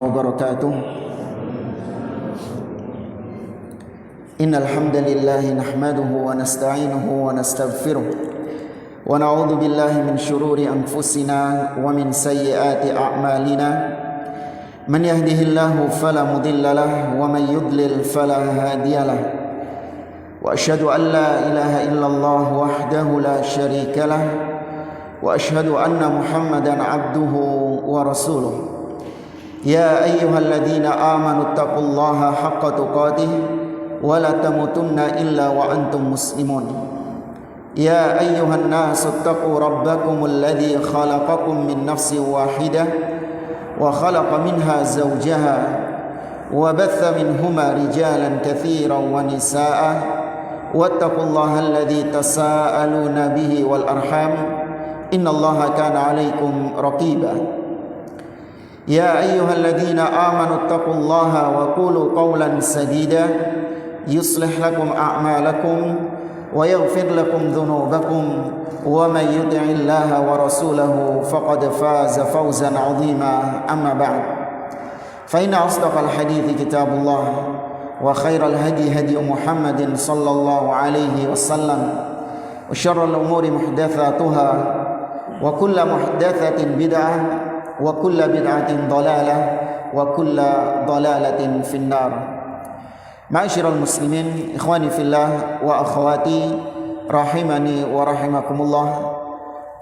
وبركاته. إن الحمد لله نحمده ونستعينه ونستغفره ونعوذ بالله من شرور أنفسنا ومن سيئات أعمالنا. من يهده الله فلا مضل له ومن يضلل فلا هادي له. وأشهد أن لا إله إلا الله وحده لا شريك له وأشهد أن محمدا عبده ورسوله. يا أيها الذين آمنوا اتقوا الله حق تقاته ولا تموتن إلا وأنتم مسلمون. يا أيها الناس اتقوا ربكم الذي خلقكم من نفس واحدة وخلق منها زوجها وبث منهما رجالا كثيرا ونساء واتقوا الله الذي تساءلون به والأرحام إن الله كان عليكم رقيبا. يا أيها الذين آمنوا اتقوا الله وقولوا قولا سديدا يصلح لكم أعمالكم ويغفر لكم ذنوبكم ومن يطع الله ورسوله فقد فاز فوزا عظيما. أما بعد فإن أصدق الحديث كتاب الله وخير الهدي هدي محمد صلى الله عليه وسلم وشر الأمور محدثاتها وكل محدثة بدعة وكل بدعة ضلالة وكل ضلالة في النار. Ma'asyiral muslimin, ikhwani fillah wa akhwati rahimani wa rahimakumullah.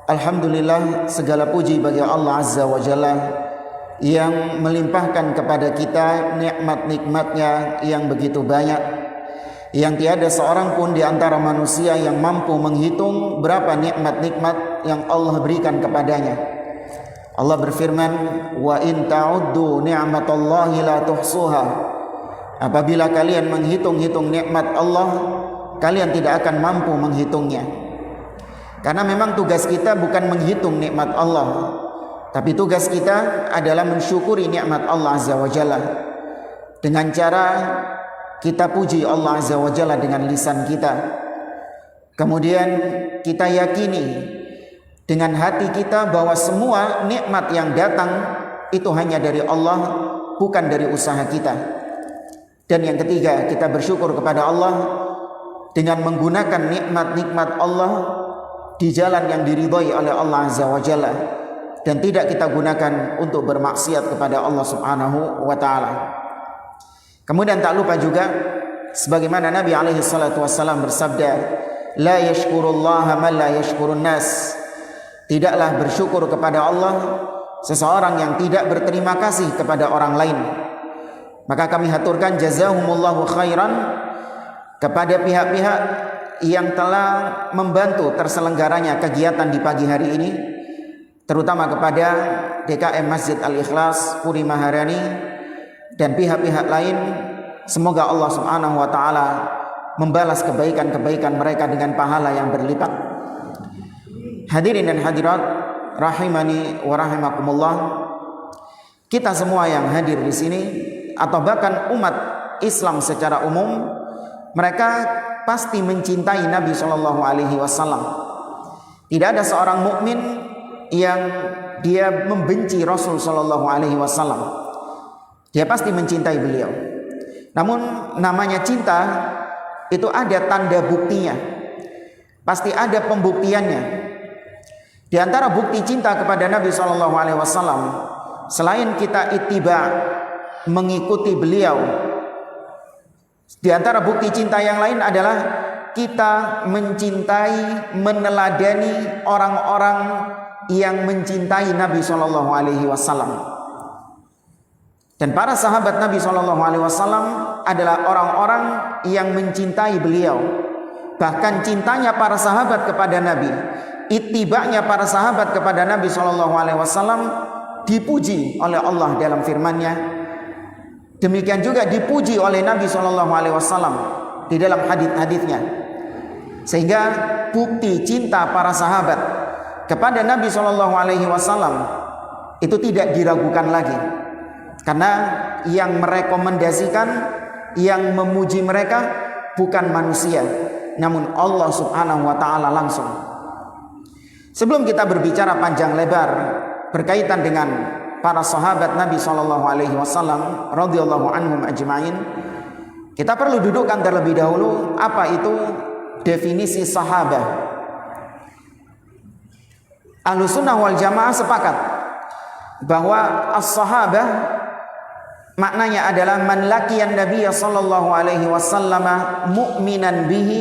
Alhamdulillah, segala puji bagi Allah Azza wa Jalla yang melimpahkan kepada kita nikmat-nikmatnya yang begitu banyak, yang tiada seorang pun di antara manusia yang mampu menghitung berapa nikmat-nikmat yang Allah berikan kepadanya. Allah berfirman, wa in ta'uddu ni'matallahi la tuhsuha. Apabila kalian menghitung-hitung nikmat Allah, kalian tidak akan mampu menghitungnya. Karena memang tugas kita bukan menghitung nikmat Allah, tapi tugas kita adalah mensyukuri nikmat Allah Azza wa Jalla dengan cara kita puji Allah Azza wa Jalla dengan lisan kita. Kemudian kita yakini dengan hati kita bahwa semua nikmat yang datang itu hanya dari Allah, bukan dari usaha kita. Dan yang ketiga, kita bersyukur kepada Allah dengan menggunakan nikmat-nikmat Allah di jalan yang diridhai oleh Allah Azza wa Jalla, dan tidak kita gunakan untuk bermaksiat kepada Allah Subhanahu wa taala. Kemudian tak lupa juga sebagaimana Nabi alaihi salatu wasallam bersabda, la yashkurullaha man la yashkurun nas. Tidaklah bersyukur kepada Allah seseorang yang tidak berterima kasih kepada orang lain. Maka kami haturkan jazahumullahu khairan kepada pihak-pihak yang telah membantu terselenggaranya kegiatan di pagi hari ini, terutama kepada DKM Masjid Al-Ikhlas Puri Maharani dan pihak-pihak lain. Semoga Allah Subhanahu wa taala membalas kebaikan-kebaikan mereka dengan pahala yang berlipat. Hadirin dan hadirat rahimani wa rahimakumullah, kita semua yang hadir di sini atau bahkan umat Islam secara umum, mereka pasti mencintai Nabi Shallallahu Alaihi Wasallam. Tidak ada seorang mukmin yang dia membenci Rasul Shallallahu Alaihi Wasallam. Dia pasti mencintai beliau. Namun namanya cinta itu ada tanda buktinya, pasti ada pembuktiannya. Di antara bukti cinta kepada Nabi Shallallahu Alaihi Wasallam, selain kita ittiba, mengikuti beliau, di antara bukti cinta yang lain adalah kita mencintai, meneladani orang-orang yang mencintai Nabi Shallallahu Alaihi Wasallam. Dan para sahabat Nabi Shallallahu Alaihi Wasallam adalah orang-orang yang mencintai beliau. Bahkan cintanya para sahabat kepada Nabi, ittibanya para sahabat kepada Nabi Shallallahu Alaihi Wasallam dipuji oleh Allah dalam firman-Nya. Demikian juga dipuji oleh Nabi Shallallahu Alaihi Wasallam di dalam hadis-hadisnya. Sehingga bukti cinta para sahabat kepada Nabi Shallallahu Alaihi Wasallam itu tidak diragukan lagi, karena yang merekomendasikan, yang memuji mereka bukan manusia, namun Allah Subhanahu wa taala langsung. Sebelum kita berbicara panjang lebar berkaitan dengan para sahabat Nabi SAW radhiyallahu anhum ajma'in, kita perlu dudukkan terlebih dahulu apa itu definisi sahabat. Ahlussunnah wal Jamaah sepakat bahwa as-sahabah maknanya adalah man laqiyan nabiyya sallallahu alaihi wasallam mu'minan bihi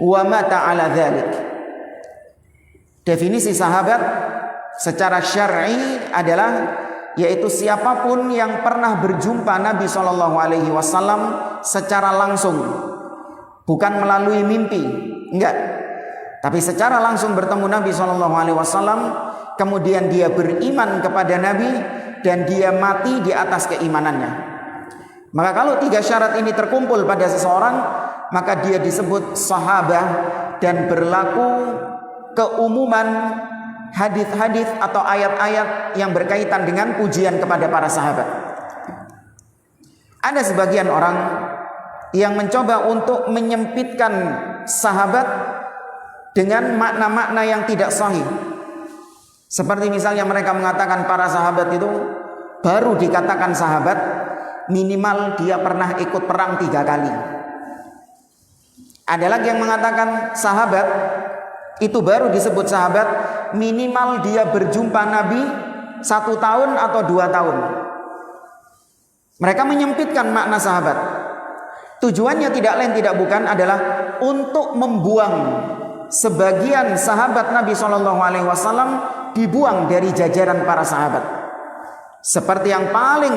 wa mata ala dzalik. Definisi sahabat secara syar'i adalah yaitu siapapun yang pernah berjumpa Nabi sallallahu alaihi wasallam secara langsung, bukan melalui mimpi, enggak, tapi secara langsung bertemu Nabi sallallahu alaihi wasallam, kemudian dia beriman kepada Nabi dan dia mati di atas keimanannya. Maka kalau 3 syarat ini terkumpul pada seseorang, maka dia disebut sahabah dan berlaku keumuman hadis-hadis atau ayat-ayat yang berkaitan dengan pujian kepada para sahabat. Ada sebagian orang yang mencoba untuk menyempitkan sahabat dengan makna-makna yang tidak sahih. Seperti misalnya mereka mengatakan para sahabat itu baru dikatakan sahabat minimal dia pernah ikut perang 3 kali. Ada lagi yang mengatakan sahabat itu baru disebut sahabat minimal dia berjumpa Nabi 1 tahun atau 2 tahun. Mereka menyempitkan makna sahabat. Tujuannya tidak lain tidak bukan adalah untuk membuang sebagian sahabat Nabi SAW, dibuang dari jajaran para sahabat. Seperti yang paling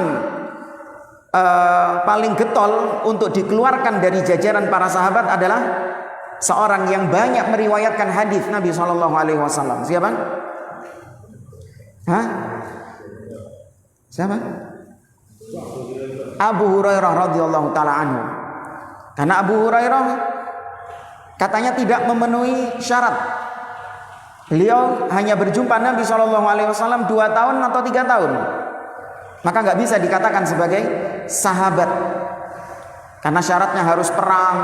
getol untuk dikeluarkan dari jajaran para sahabat adalah seorang yang banyak meriwayatkan hadis Nabi SAW. Siapa? Siapa? Abu Hurairah radhiyallahu taala anhu. Karena Abu Hurairah katanya tidak memenuhi syarat. Beliau hanya berjumpa Nabi SAW 2 tahun atau 3 tahun. Maka nggak bisa dikatakan sebagai sahabat. Karena syaratnya harus perang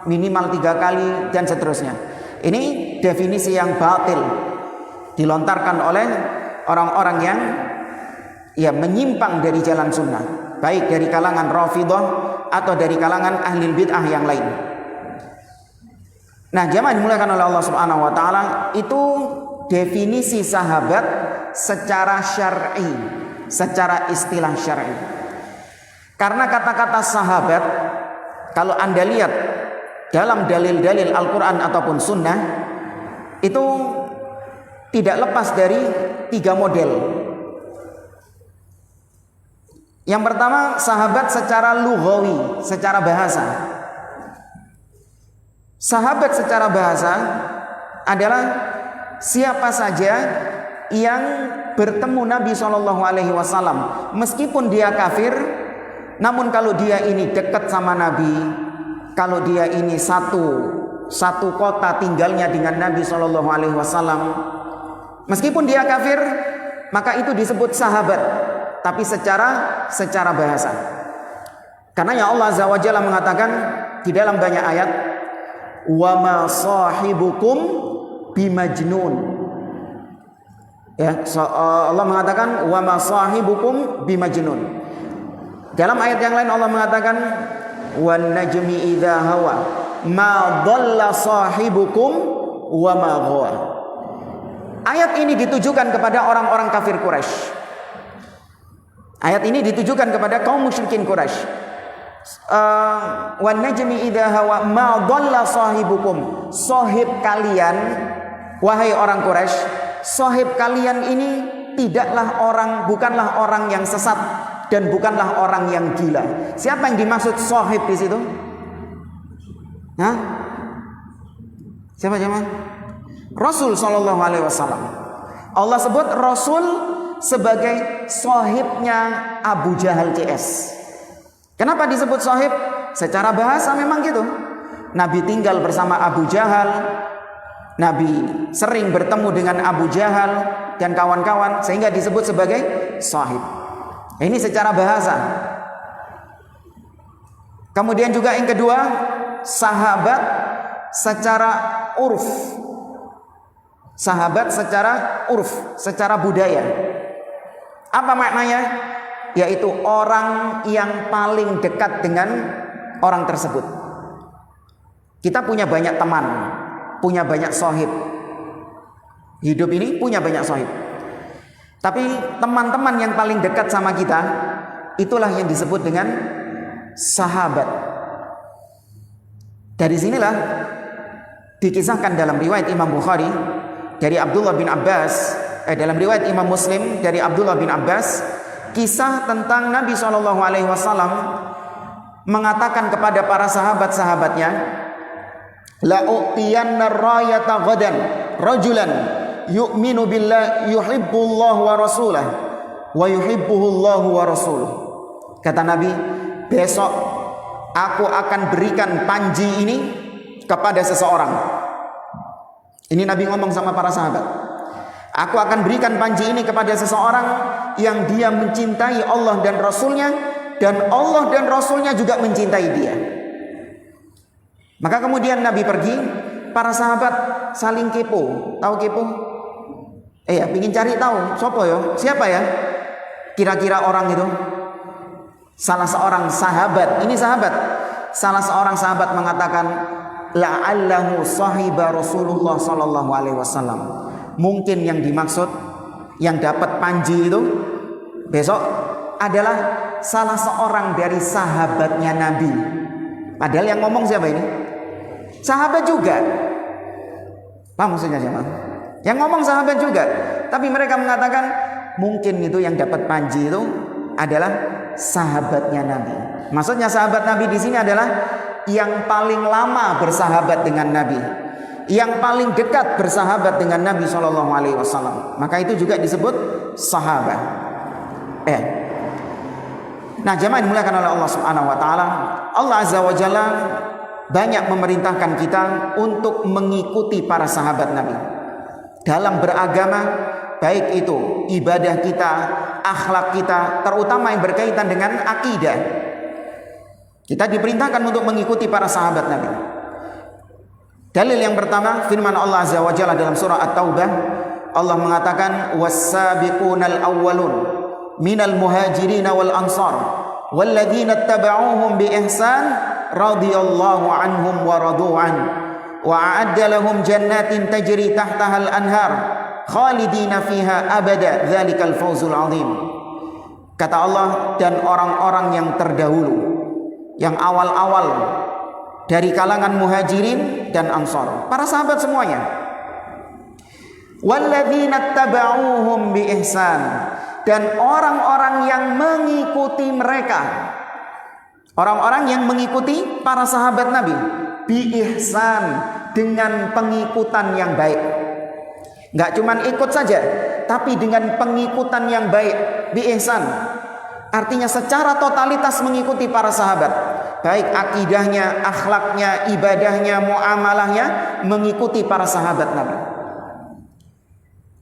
minimal 3 kali dan seterusnya. Ini definisi yang batil, dilontarkan oleh orang-orang yang menyimpang dari jalan sunnah, baik dari kalangan Rafidhah atau dari kalangan ahli bid'ah yang lain. Nah, jamaah dimuliakan oleh Allah Subhanahu wa taala, itu definisi sahabat secara syar'i, secara istilah syar'i. Karena kata-kata sahabat kalau Anda lihat dalam dalil-dalil Al-Quran ataupun Sunnah, itu tidak lepas dari 3 model. Yang pertama, sahabat secara lughawi, secara bahasa. Sahabat secara bahasa adalah siapa saja yang bertemu Nabi SAW, meskipun dia kafir, namun kalau dia ini dekat sama Nabi, kalau dia ini satu kota tinggalnya dengan Nabi SAW, meskipun dia kafir, maka itu disebut sahabat, tapi secara bahasa. Karena ya Allah Azza wa Jalla mengatakan di dalam banyak ayat, wa ma sahibukum bimajnun. Allah mengatakan wa ma sahibukum bimajnun. Dalam ayat yang lain Allah mengatakan wan najmi idza hawa ma dhalla sahibukum wa ma ghawa. Ayat ini ditujukan kepada orang-orang kafir Quraisy. Ayat ini ditujukan kepada kaum musyrikin Quraisy. Wan najmi idza hawa ma dhalla sahibukum. Sahib kalian, wahai orang Quraisy, sahib kalian ini bukanlah orang yang sesat dan bukanlah orang yang gila. Siapa yang dimaksud sahib di situ? Siapa jemaah? Rasul sallallahu alaihi wasallam. Allah sebut Rasul sebagai sahibnya Abu Jahal CS. Kenapa disebut sahib? Secara bahasa memang gitu. Nabi tinggal bersama Abu Jahal, Nabi sering bertemu dengan Abu Jahal dan kawan-kawan, sehingga disebut sebagai sahib. Ini secara bahasa. Kemudian juga yang kedua, sahabat secara urf. Sahabat secara urf, secara budaya. Apa maknanya? Yaitu orang yang paling dekat dengan orang tersebut. Kita punya banyak teman, punya banyak sohib. Hidup ini punya banyak sohib. Tapi teman-teman yang paling dekat sama kita, itulah yang disebut dengan sahabat. Dari sinilah dikisahkan dalam riwayat Imam Bukhari dari Abdullah bin Abbas, dalam riwayat Imam Muslim dari Abdullah bin Abbas, kisah tentang Nabi SAW mengatakan kepada para sahabat-sahabatnya, la u'tiyanna rayata ghadan rajulan yu'minu billah yuhibbullah wa rasulah wa yuhibbuhullahu wa rasuluh. Kata Nabi, besok aku akan berikan panji ini kepada seseorang. Ini Nabi ngomong sama para sahabat. Aku akan berikan panji ini kepada seseorang yang dia mencintai Allah dan Rasulnya, dan Allah dan Rasulnya juga mencintai dia. Maka kemudian Nabi pergi, para sahabat saling kepo. Tahu kepo? Ingin cari tahu siapa ya kira-kira orang itu. Salah seorang sahabat, ini sahabat, salah seorang sahabat mengatakan, la'allahu sahiba Rasulullah sallallahu alaihi wasallam. Mungkin yang dimaksud yang dapat panji itu besok adalah salah seorang dari sahabatnya Nabi. Padahal yang ngomong siapa ini? Sahabat juga. Paham maksudnya siapa? Yang ngomong sahabat juga. Tapi mereka mengatakan mungkin itu yang dapat panji itu adalah sahabatnya Nabi. Maksudnya sahabat Nabi di sini adalah yang paling lama bersahabat dengan Nabi, yang paling dekat bersahabat dengan Nabi Shallallahu Alaihi Wasallam. Maka itu juga disebut sahabat. Nah, jemaah dimuliakan oleh Allah Subhanahu Wa Taala, Allah Azza wa Jalla banyak memerintahkan kita untuk mengikuti para sahabat Nabi dalam beragama, baik itu ibadah kita, akhlak kita, terutama yang berkaitan dengan akidah. Kita diperintahkan untuk mengikuti para sahabat Nabi. Dalil yang pertama, firman Allah Azza wa Jalla dalam surah At-Taubah, Allah mengatakan, was-sabiqunal awwalun minal muhajirin wal ansar walladzina ittaba'uuhum bi ihsan radhiyallahu anhum wa radu an wa a'adda lahum jannatin tajri tahtaha al-anhar khalidina fiha abada dzalikal fawzul azim. Kata Allah, dan orang-orang yang terdahulu, yang awal-awal dari kalangan muhajirin dan ansar, para sahabat semuanya. Walladzina tabauhum bi ihsan, dan orang-orang yang mengikuti mereka, orang-orang yang mengikuti para sahabat Nabi bi ihsan, dengan pengikutan yang baik. Enggak cuman ikut saja, tapi dengan pengikutan yang baik, bi ihsan. Artinya secara totalitas mengikuti para sahabat, baik akidahnya, akhlaknya, ibadahnya, muamalahnya, mengikuti para sahabat Nabi.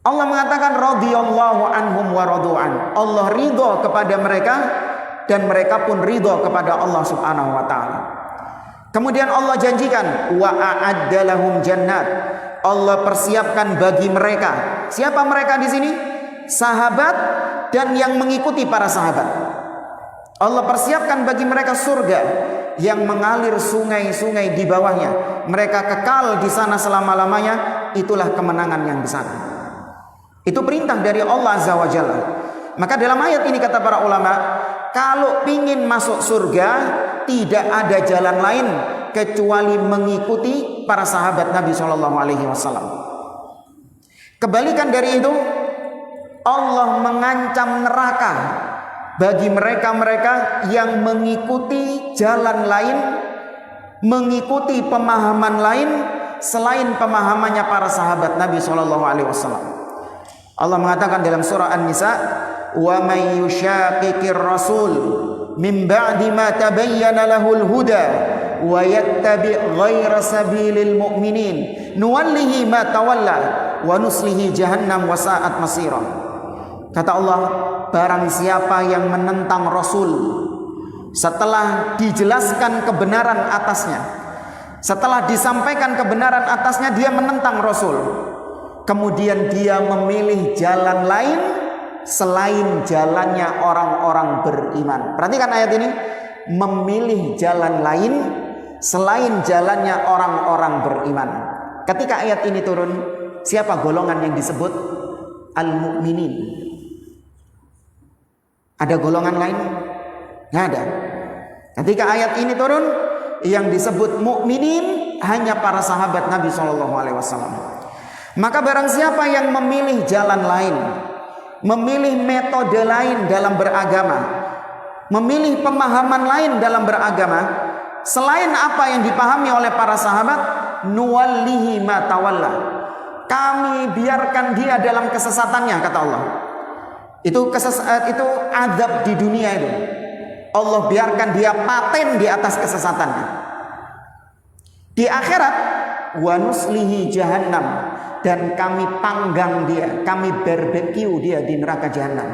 Allah mengatakan radhiyallahu anhum wa radu'an. Allah ridho kepada mereka dan mereka pun ridho kepada Allah Subhanahu wa taala. Kemudian Allah janjikan wa a'adda lahum jannat. Allah persiapkan bagi mereka. Siapa mereka di sini? Sahabat dan yang mengikuti para sahabat. Allah persiapkan bagi mereka surga yang mengalir sungai-sungai di bawahnya. Mereka kekal di sana selama-lamanya. Itulah kemenangan yang besar. Itu perintah dari Allah Azza wa Jalla. Maka dalam ayat ini kata para ulama, kalau ingin masuk surga, tidak ada jalan lain kecuali mengikuti para sahabat Nabi Shallallahu Alaihi Wasallam. Kebalikan dari itu, Allah mengancam neraka bagi mereka-mereka yang mengikuti jalan lain, mengikuti pemahaman lain selain pemahamannya para sahabat Nabi Shallallahu Alaihi Wasallam. Allah mengatakan dalam surah An-Nisa, wa may yushaqiqir rasul min ba'di ma tabayyana lahul huda wa yattabi' ghaira sabilil mu'minin nuwallihi ma tawalla wa nuslihi jahannam wa sa'at masira. Kata Allah, barang siapa yang menentang Rasul setelah dijelaskan kebenaran atasnya, setelah disampaikan kebenaran atasnya, dia menentang Rasul, kemudian dia memilih jalan lain selain jalannya orang-orang beriman. Perhatikan ayat ini, memilih jalan lain selain jalannya orang-orang beriman. Ketika ayat ini turun, siapa golongan yang disebut al-mu'minin? Ada golongan lain? Nggak ada. Ketika ayat ini turun, yang disebut mukminin hanya para sahabat Nabi SAW. Maka barang siapa yang memilih jalan lain, memilih metode lain dalam beragama, memilih pemahaman lain dalam beragama selain apa yang dipahami oleh para sahabat, nuwallihi ma tawalla, kami biarkan dia dalam kesesatannya, kata Allah. Itu azab di dunia itu. Allah biarkan dia paten di atas kesesatannya. Di akhirat, wa nuslihi jahannam, dan kami panggang dia, kami barbeque dia di neraka jahanam.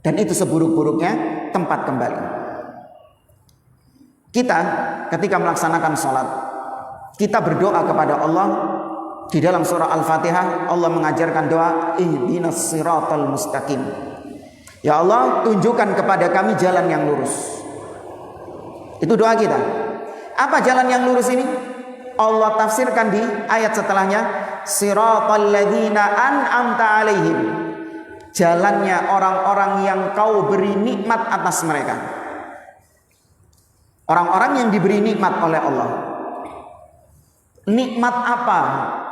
Dan itu seburuk-buruknya tempat kembali. Kita ketika melaksanakan sholat, kita berdoa kepada Allah. Di dalam surah Al-Fatihah Allah mengajarkan doa ihdinas siratal mustaqim. Ya Allah, tunjukkan kepada kami jalan yang lurus. Itu doa kita. Apa jalan yang lurus ini? Allah tafsirkan di ayat setelahnya, siratal ladzina an'amta alaihim, jalannya orang-orang yang kau beri nikmat atas mereka. Orang-orang yang diberi nikmat oleh Allah. Nikmat apa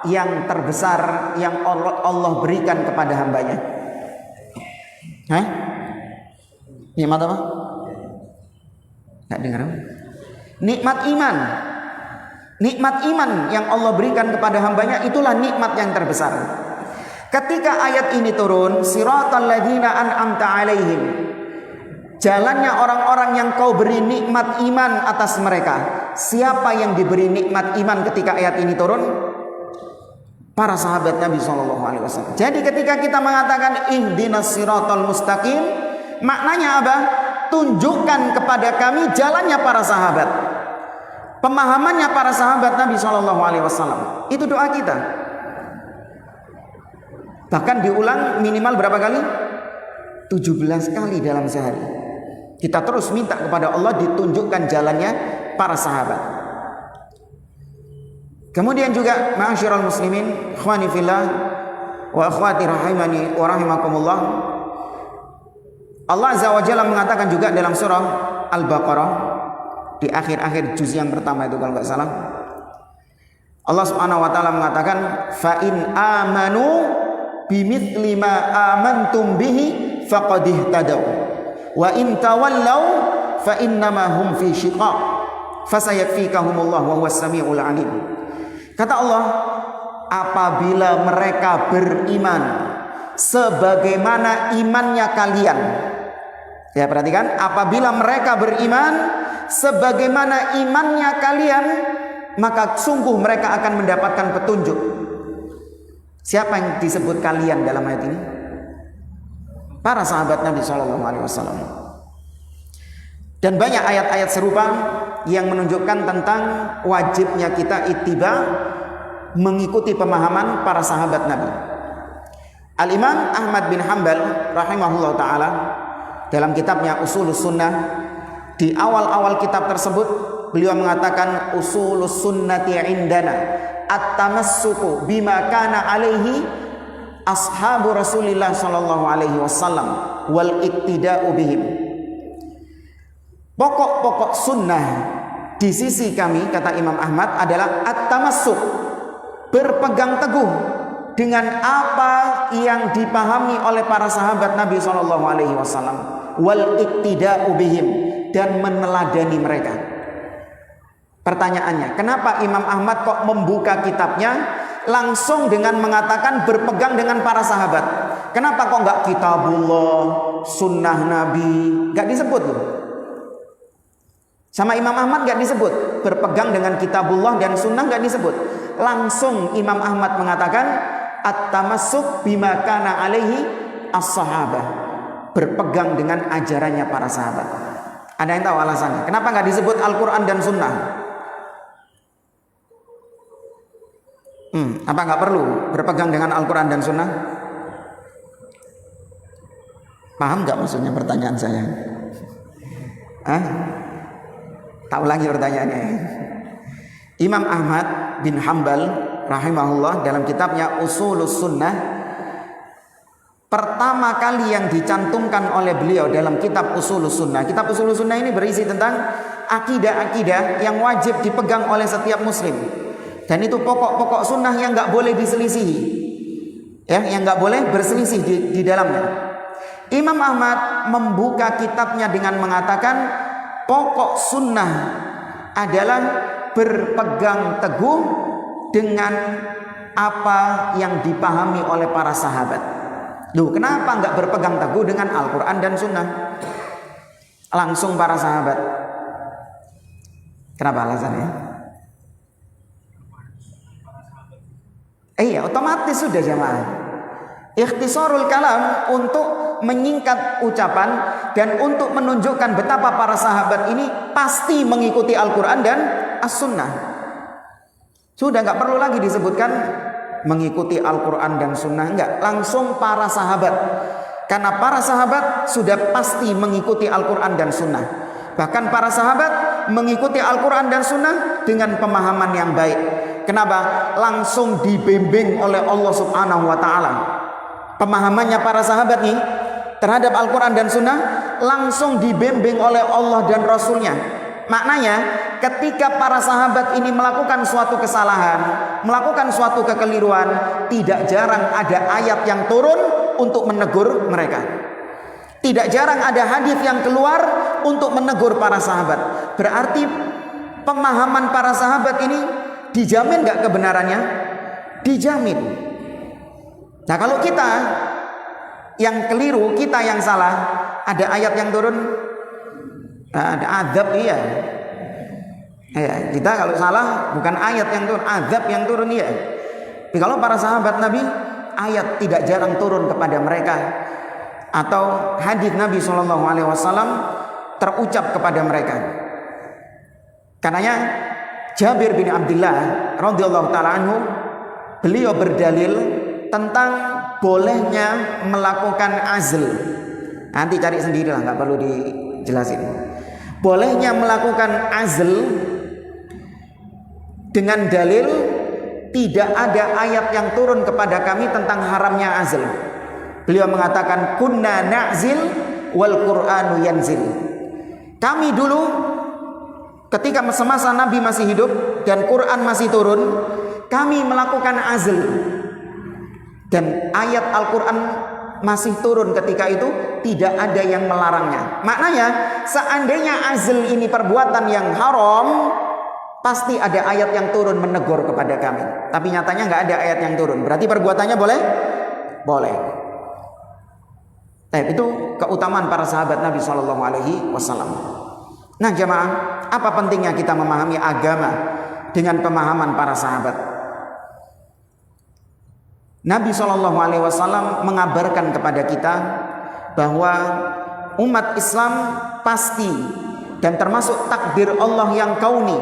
yang terbesar yang Allah berikan kepada hambanya? Hah? Nikmat apa? Nggak dengar? Nikmat iman. Nikmat iman yang Allah berikan kepada hambanya, itulah nikmat yang terbesar. Ketika ayat ini turun, siratal ladzina an'amta alaihim, jalannya orang-orang yang kau beri nikmat iman atas mereka. Siapa yang diberi nikmat iman ketika ayat ini turun? Para sahabat Nabi SAW. Jadi ketika kita mengatakan ihdinas siratal mustaqim, maknanya apa? Tunjukkan kepada kami jalannya para sahabat, pemahamannya para sahabat Nabi SAW. Itu doa kita. Bahkan diulang minimal berapa kali? 17 kali dalam sehari. Kita terus minta kepada Allah ditunjukkan jalannya para sahabat. Kemudian juga ma'asyiral muslimin, ikhwani fillah wa akhwati rahimani wa rahimakumullah, Allah Azza wa Jalla mengatakan juga dalam surah Al-Baqarah di akhir-akhir juz yang pertama itu kalau enggak salah, Allah Subhanahu wa taala mengatakan fa in amanu bimithli ma amantum bihi faqad ihtadaw wa in tawallaw fa innama hum fi shiqaq fasayakfikahumullah wa huwas samiul alim. Kata Allah, apabila mereka beriman sebagaimana imannya kalian. Ya, perhatikan, apabila mereka beriman sebagaimana imannya kalian, maka sungguh mereka akan mendapatkan petunjuk. Siapa yang disebut kalian dalam ayat ini? Para sahabat Nabi SAW. Dan banyak ayat-ayat serupa yang menunjukkan tentang wajibnya kita ittiba, mengikuti pemahaman para sahabat Nabi. Al-Imam Ahmad bin Hanbal rahimahullah ta'ala dalam kitabnya Ushulus Sunnah, di awal-awal kitab tersebut beliau mengatakan usulus sunnati indana at-tamassuku bima kana alaihi ashabu Rasulillah sallallahu alaihi wasallam wal iktida'u bihim. Pokok-pokok sunnah di sisi kami, kata Imam Ahmad, adalah at-tamassuk, berpegang teguh dengan apa yang dipahami oleh para sahabat Nabi sallallahu alaihi wasallam, wal iktida'u bihim, dan meneladani mereka. Pertanyaannya, kenapa Imam Ahmad kok membuka kitabnya langsung dengan mengatakan berpegang dengan para sahabat? Kenapa kok nggak kitabullah, sunnah Nabi, nggak disebut loh? Sama Imam Ahmad nggak disebut berpegang dengan kitabullah dan sunnah, nggak disebut. Langsung Imam Ahmad mengatakan at-tamassuk bima kana alaihi as-sahabah, berpegang dengan ajarannya para sahabat. Ada yang tahu alasannya? Kenapa nggak disebut Al-Quran dan Sunnah? Apa nggak perlu berpegang dengan Al-Quran dan Sunnah? Paham nggak maksudnya pertanyaan saya? Tak ulangi pertanyaannya. Imam Ahmad bin Hanbal rahimahullah dalam kitabnya Ushulus Sunnah, pertama kali yang dicantumkan oleh beliau dalam kitab Ushulus Sunnah. Kitab Ushulus Sunnah ini berisi tentang akidah-akidah yang wajib dipegang oleh setiap muslim. Dan itu pokok-pokok sunnah yang nggak boleh diselisihi, ya, yang nggak boleh berselisih di dalamnya. Imam Ahmad membuka kitabnya dengan mengatakan pokok sunnah adalah berpegang teguh dengan apa yang dipahami oleh para sahabat. Loh, kenapa nggak berpegang teguh dengan Al-Quran dan Sunnah? Langsung para sahabat. Kenapa alasannya? Iya, otomatis sudah jamaah. Ikhtisarul kalam untuk menyingkat ucapan dan untuk menunjukkan betapa para sahabat ini pasti mengikuti Al-Quran dan As-Sunnah. Sudah nggak perlu lagi disebutkan mengikuti Al-Quran dan Sunnah, enggak, langsung para sahabat. Karena para sahabat sudah pasti mengikuti Al-Quran dan Sunnah. Bahkan para sahabat mengikuti Al-Quran dan Sunnah dengan pemahaman yang baik. Kenapa? Langsung dibimbing oleh Allah Subhanahu wa Ta'ala. Pemahamannya para sahabat nih terhadap Al-Quran dan Sunnah langsung dibimbing oleh Allah dan Rasulnya. Maknanya ketika para sahabat ini melakukan suatu kesalahan, melakukan suatu kekeliruan, tidak jarang ada ayat yang turun untuk menegur mereka. Tidak jarang ada hadis yang keluar untuk menegur para sahabat. Berarti pemahaman para sahabat ini dijamin gak kebenarannya? Dijamin. Nah, kalau kita yang keliru, kita yang salah, ada ayat yang turun, ada azab, iya. Ya, kita kalau salah bukan ayat yang turun, azab yang turun, iya. Tapi kalau para sahabat Nabi, ayat tidak jarang turun kepada mereka, atau hadis Nabi SAW terucap kepada mereka. Karenanya Jabir bin Abdullah radhiyallahu taala anhu, beliau berdalil tentang bolehnya melakukan azl. Nanti cari sendiri lah, nggak perlu dijelasin. Bolehnya melakukan azl dengan dalil tidak ada ayat yang turun kepada kami tentang haramnya azl. Beliau mengatakan kunna na'zil wal Qur'anu yanzil. Kami dulu ketika semasa Nabi masih hidup dan Quran masih turun, kami melakukan azl. Dan ayat Al-Quran masih turun ketika itu, tidak ada yang melarangnya. Maknanya seandainya azl ini perbuatan yang haram, pasti ada ayat yang turun menegur kepada kami. Tapi nyatanya nggak ada ayat yang turun. Berarti perbuatannya boleh? Boleh. Itu keutamaan para sahabat Nabi SAW. Nah jamaah, apa pentingnya kita memahami agama dengan pemahaman para sahabat? Nabi SAW mengabarkan kepada kita bahwa umat Islam pasti dan termasuk takdir Allah yang kauni,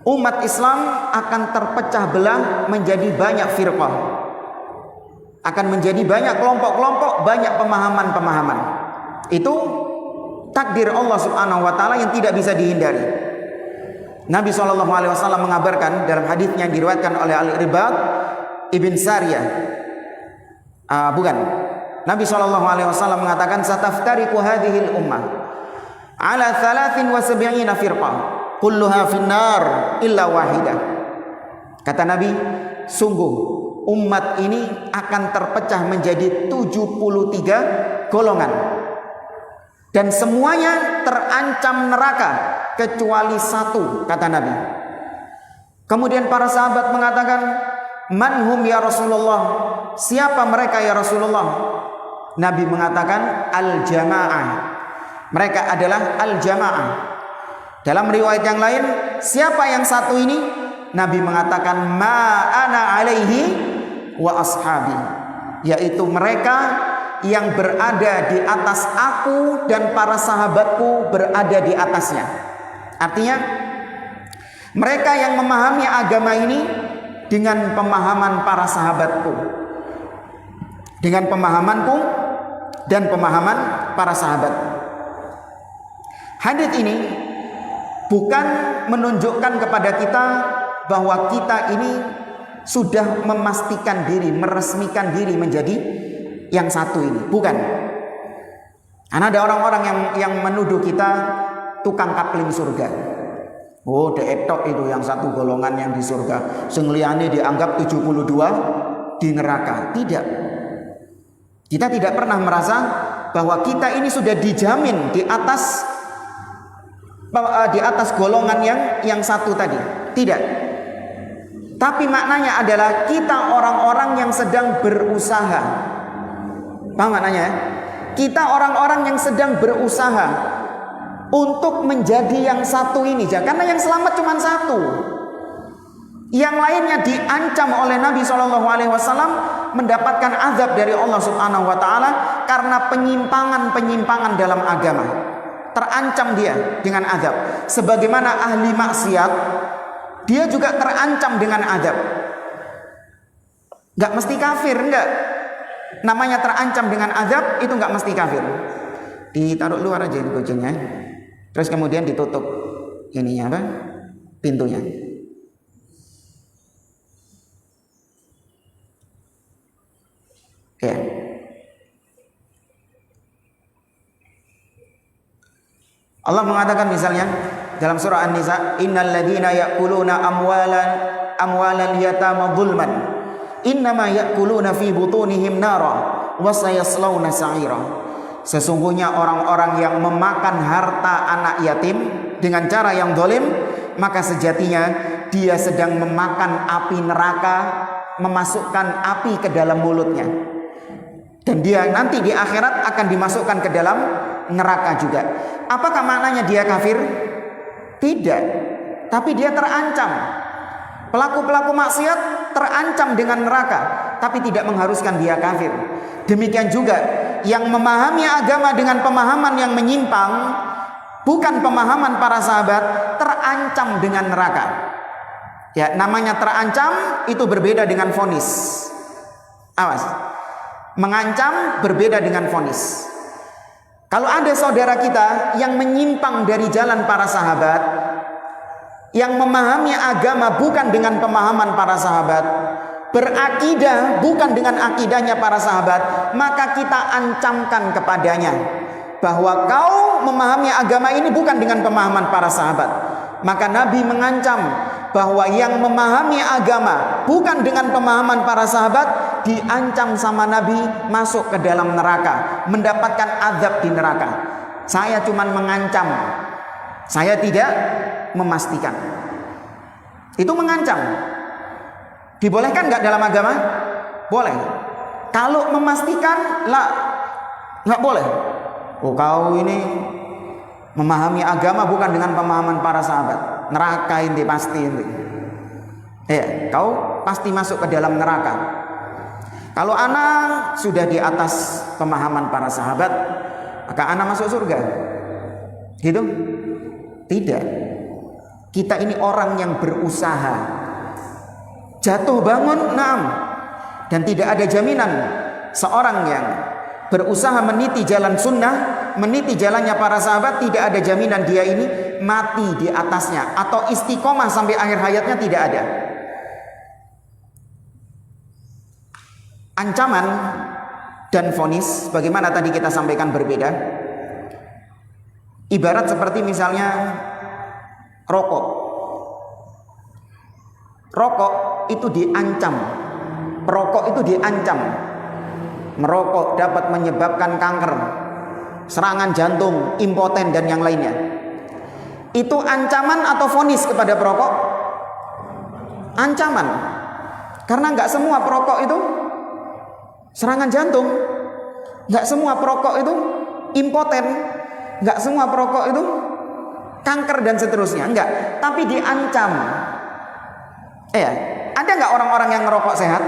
umat Islam akan terpecah belah menjadi banyak firqah, akan menjadi banyak kelompok-kelompok, banyak pemahaman-pemahaman. Itu takdir Allah Subhanahu wa Ta'ala yang tidak bisa dihindari. Nabi SAW mengabarkan dalam hadisnya yang diriwayatkan oleh Al-Irbad Ibn Sariyah, Nabi SAW mengatakan sataftariqu hadhil ummah ala 73 firqah kulluha finnar illa wahidah. Kata Nabi, sungguh umat ini akan terpecah menjadi 73 golongan dan semuanya terancam neraka kecuali satu, kata Nabi. Kemudian para sahabat mengatakan, manhum ya Rasulullah, siapa mereka ya Rasulullah? Nabi mengatakan al-jamaah, mereka adalah al-jamaah. Dalam riwayat yang lain, siapa yang satu ini? Nabi mengatakan ma ana alaihi wa ashabi, yaitu mereka yang berada di atas aku dan para sahabatku berada di atasnya. Artinya mereka yang memahami agama ini dengan pemahaman para sahabatku, dengan pemahamanku dan pemahaman para sahabat. Hadits ini bukan menunjukkan kepada kita bahwa kita ini sudah memastikan diri, meresmikan diri menjadi yang satu ini. Bukan. Karena ada orang-orang yang menuduh kita tukang kapling surga. Oh, deetok itu yang satu golongan yang di surga. Sing liyane dianggap 72 di neraka. Tidak. Kita tidak pernah merasa bahwa kita ini sudah dijamin di atas golongan yang satu tadi. Tidak. Tapi maknanya adalah kita orang-orang yang sedang berusaha. Paham maknanya? Kita orang-orang yang sedang berusaha untuk menjadi yang satu ini. Karena yang selamat cuma satu. Yang lainnya diancam oleh Nabi SAW mendapatkan azab dari Allah Subhanahu Wa Taala karena penyimpangan dalam agama. Terancam dia dengan azab. Sebagaimana ahli maksiat, dia juga terancam dengan azab. Gak mesti kafir, enggak. Namanya terancam dengan azab itu gak mesti kafir. Ditaruh luar aja ini kucingnya. Terus kemudian ditutup ininya apa? Pintunya. Ya. Allah mengatakan misalnya dalam surah An-Nisa, innal ladzina ya'kuluna amwalal yatama zulman innama ya'kuluna fi butunihim nara wa sayaslawna sa'ira. Sesungguhnya orang-orang yang memakan harta anak yatim dengan cara yang zalim, maka sejatinya dia sedang memakan api neraka, memasukkan api ke dalam mulutnya. Dan dia nanti di akhirat akan dimasukkan ke dalam neraka juga. Apakah maknanya dia kafir? Tidak. Tapi dia terancam. Pelaku-pelaku maksiat terancam dengan neraka, tapi tidak mengharuskan dia kafir. Demikian juga yang memahami agama dengan pemahaman yang menyimpang, bukan pemahaman para sahabat, terancam dengan neraka. Ya, namanya terancam itu berbeda dengan vonis. Awas. Mengancam berbeda dengan vonis. Kalau ada saudara kita yang menyimpang dari jalan para sahabat, yang memahami agama bukan dengan pemahaman para sahabat, berakidah bukan dengan akidahnya para sahabat, maka kita ancamkan kepadanya bahwa kau memahami agama ini bukan dengan pemahaman para sahabat. Maka Nabi mengancam bahwa yang memahami agama bukan dengan pemahaman para sahabat diancam sama Nabi masuk ke dalam neraka, mendapatkan azab di neraka. Saya cuma mengancam, saya tidak memastikan. Itu mengancam. Dibolehkan nggak dalam agama? Boleh. Kalau memastikan, nggak boleh. Oh, kau ini memahami agama bukan dengan pemahaman para sahabat, neraka inti pasti inti. Ya, kau pasti masuk ke dalam neraka. Kalau anak sudah di atas pemahaman para sahabat, maka anak masuk surga. Gitu? Tidak. Kita ini orang yang berusaha. Jatuh bangun, naam. Dan tidak ada jaminan seorang yang berusaha meniti jalan sunnah, meniti jalannya para sahabat, tidak ada jaminan dia ini mati di atasnya atau istiqomah sampai akhir hayatnya, tidak ada. Ancaman dan vonis bagaimana tadi kita sampaikan berbeda. Ibarat seperti misalnya rokok. Rokok itu diancam. Perokok itu diancam. Merokok dapat menyebabkan kanker, serangan jantung, impoten dan yang lainnya. Itu ancaman atau vonis kepada perokok? Ancaman. Karena nggak semua perokok itu serangan jantung, nggak semua perokok itu impoten, nggak semua perokok itu kanker dan seterusnya, enggak. Tapi diancam. Ada nggak orang-orang yang ngerokok sehat?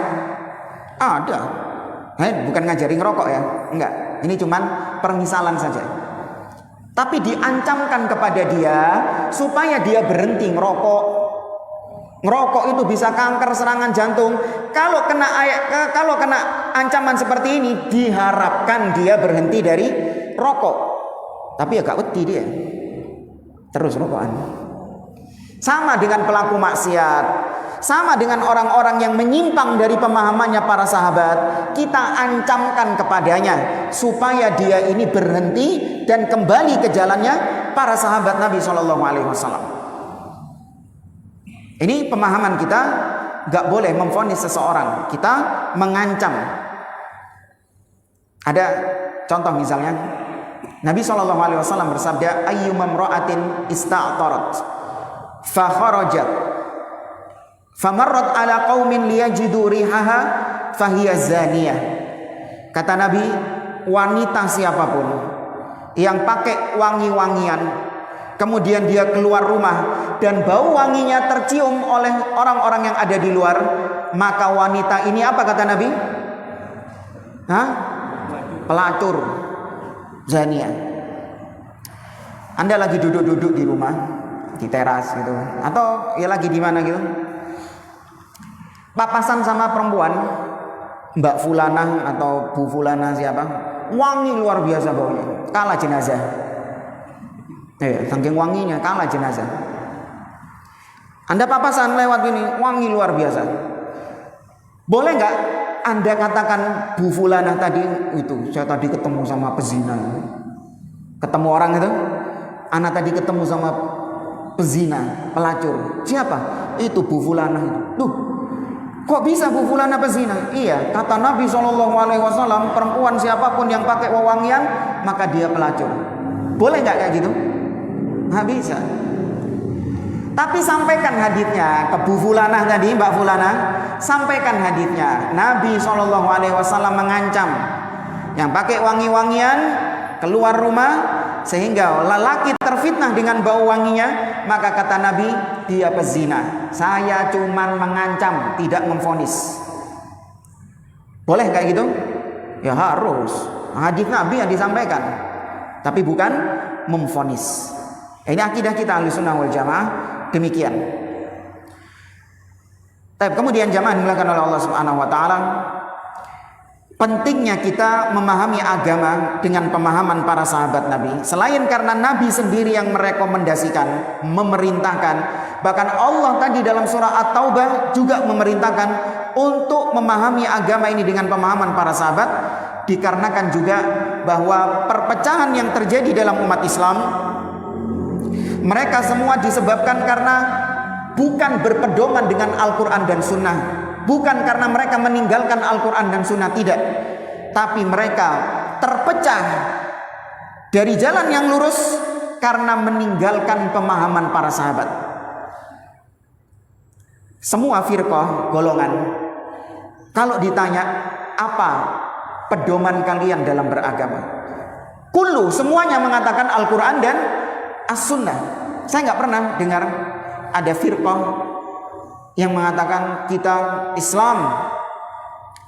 Ada. Bukan ngajari ngerokok ya, enggak. Ini cuman permisalan saja. Tapi diancamkan kepada dia supaya dia berhenti ngerokok. Ngerokok itu bisa kanker, serangan jantung. Kalau kena ancaman seperti ini, diharapkan dia berhenti dari rokok. Tapi ya gak wedi dia, terus rokokan. Sama dengan pelaku maksiat, sama dengan orang-orang yang menyimpang dari pemahamannya para sahabat, kita ancamkan kepadanya supaya dia ini berhenti dan kembali ke jalannya para sahabat Nabi SAW. Ini pemahaman kita, gak boleh memvonis seseorang, kita mengancam. Ada contoh misalnya, Nabi SAW bersabda, ayyuma imra'atin ista'tarat fa kharajat famarrat ala qaumin liyajidu rihaha fahiya zaniyah. Kata Nabi, wanita siapapun yang pakai wangi-wangian, kemudian dia keluar rumah dan bau wanginya tercium oleh orang-orang yang ada di luar, maka wanita ini apa kata Nabi? Pelacur, zania. Anda lagi duduk-duduk di rumah, di teras gitu, atau ya lagi di mana gitu, papasan sama perempuan, Mbak Fulanah atau Bu Fulanah siapa, wangi luar biasa baunya, kalah jenazah. Saking wanginya kalah jenazah. Anda papasan lewat ini, wangi luar biasa. Boleh nggak Anda katakan Bu Fulanah tadi itu, saya tadi ketemu sama pezina. Ketemu orang itu, Anda tadi ketemu sama pezina, pelacur. Siapa? Itu Bu Fulanah. Loh, kok bisa Bu Fulanah pezina? Iya, kata Nabi SAW, perempuan siapapun yang pakai wewangian maka dia pelacur. Boleh nggak kayak gitu? Nggak bisa. Tapi sampaikan haditsnya ke Bu Fulanah tadi, Mbak Fulanah, sampaikan haditsnya. Nabi SAW mengancam yang pakai wangi-wangian keluar rumah sehingga lelaki terfitnah dengan bau wanginya, maka kata Nabi, dia pezina. Saya cuman mengancam, tidak memvonis. Boleh kayak gitu? Ya harus. Hadits Nabi yang disampaikan, tapi bukan memvonis. Ini akidah kita Ahlussunnah wal Jamaah demikian. Kemudian jamaah dimuliakan oleh Allah Subhanahu wa taala, pentingnya kita memahami agama dengan pemahaman para sahabat Nabi. Selain karena Nabi sendiri yang merekomendasikan, memerintahkan, bahkan Allah tadi dalam surah At-Taubah juga memerintahkan untuk memahami agama ini dengan pemahaman para sahabat, dikarenakan juga bahwa perpecahan yang terjadi dalam umat Islam, mereka semua disebabkan karena bukan berpedoman dengan Al-Quran dan Sunnah, bukan karena mereka meninggalkan Al-Quran dan Sunnah, tidak, tapi mereka terpecah dari jalan yang lurus karena meninggalkan pemahaman para sahabat. Semua firqah, golongan, kalau ditanya apa pedoman kalian dalam beragama, kullu, semuanya mengatakan Al-Quran dan As-Sunnah. Saya nggak pernah dengar ada firqah yang mengatakan kita Islam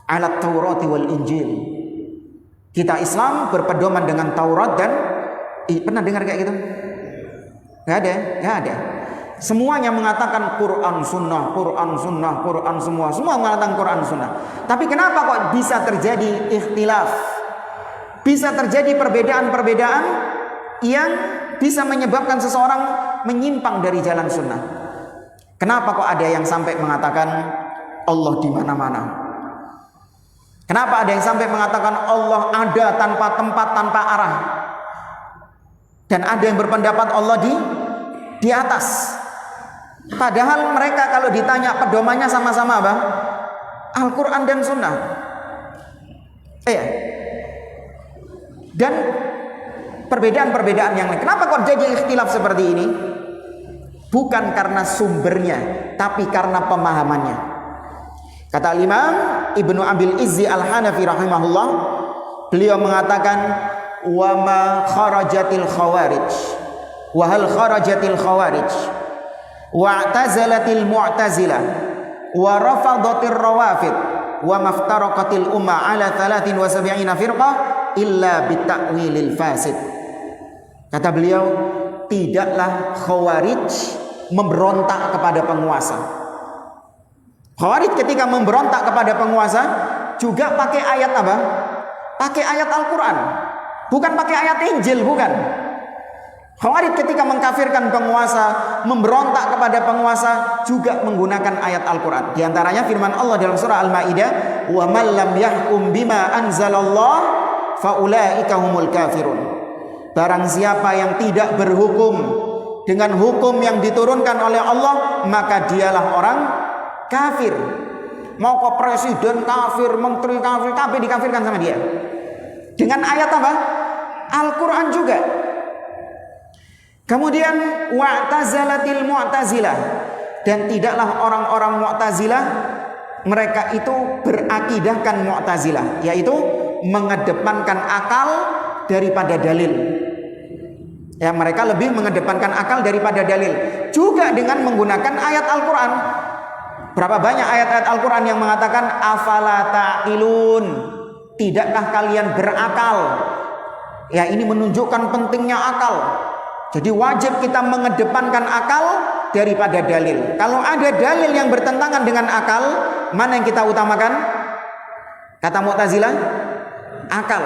ala Taurat wal Injil. Kita Islam berpedoman dengan Taurat dan pernah dengar kayak gitu? Nggak ada. Semuanya mengatakan Quran Sunnah, Quran Sunnah, Quran semua mengatakan Quran Sunnah. Tapi kenapa kok bisa terjadi ikhtilaf? Bisa terjadi perbedaan-perbedaan yang bisa menyebabkan seseorang menyimpang dari jalan sunnah. Kenapa kok ada yang sampai mengatakan Allah di mana-mana? Kenapa ada yang sampai mengatakan Allah ada tanpa tempat, tanpa arah? Dan ada yang berpendapat Allah di atas. Padahal mereka kalau ditanya pedomannya sama-sama apa? Al-Quran dan Sunnah. Dan perbedaan-perbedaan yang lain. Kenapa kok jadi ikhtilaf seperti ini? Bukan karena sumbernya, tapi karena pemahamannya. Kata Imam Ibnu Abil Izzi Al-Hanafi rahimahullah, beliau mengatakan, wa ma kharajatil khawarij wa hal kharajatil khawarij wa i'tazalatil mu'tazilah wa rafadatir rawafid wa maftaraqatil umma ala 73 firqah illa bita'wilil fasid. Kata beliau, tidaklah khawarij memberontak kepada penguasa. Khawarij ketika memberontak kepada penguasa juga pakai ayat apa? Pakai ayat Al-Quran, bukan pakai ayat Injil, bukan. Khawarij ketika mengkafirkan penguasa, memberontak kepada penguasa juga menggunakan ayat Al-Quran. Di antaranya firman Allah dalam surah Al-Maidah, "Wa man lam yahkum bima anzalallah fa ulaika humul kafirun." Barang siapa yang tidak berhukum dengan hukum yang diturunkan oleh Allah, maka dialah orang kafir. Mau ke presiden kafir, menteri kafir, tapi dikafirkan sama dia. Dengan ayat apa? Al-Quran juga. Kemudian wa'tazalatil mu'tazilah, dan tidaklah orang-orang Mu'tazilah mereka itu berakidahkan Mu'tazilah, yaitu mengedepankan akal daripada dalil. Ya, mereka lebih mengedepankan akal daripada dalil, juga dengan menggunakan ayat Al-Quran. Berapa banyak ayat-ayat Al-Quran yang mengatakan afala ta'qilun, tidakkah kalian berakal? Ya, ini menunjukkan pentingnya akal. Jadi wajib kita mengedepankan akal daripada dalil. Kalau ada dalil yang bertentangan dengan akal, mana yang kita utamakan? Kata Mu'tazilah, akal.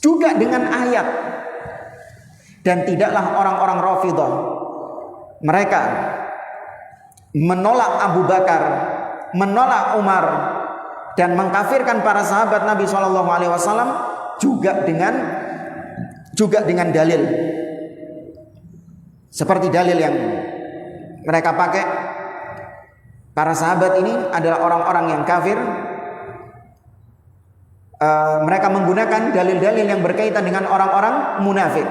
Juga dengan ayat. Dan tidaklah orang-orang Rafidhah mereka menolak Abu Bakar, menolak Umar, dan mengkafirkan para sahabat Nabi SAW juga dengan dalil. Seperti dalil yang mereka pakai, para sahabat ini adalah orang-orang yang kafir. Mereka menggunakan dalil-dalil yang berkaitan dengan orang-orang munafik.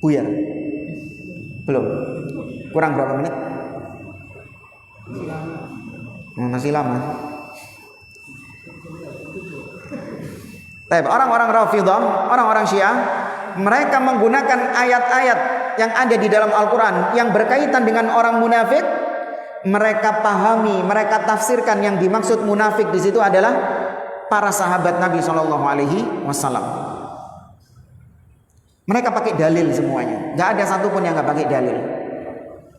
Buyar? Belum? Kurang berapa menit? Masih lama. Tapi orang-orang Rafidhah, orang-orang Syiah, mereka menggunakan ayat-ayat yang ada di dalam Al-Quran yang berkaitan dengan orang munafik. Mereka pahami, mereka tafsirkan yang dimaksud munafik di situ adalah para sahabat Nabi SAW. Mereka pakai dalil semuanya, nggak ada satupun yang nggak pakai dalil.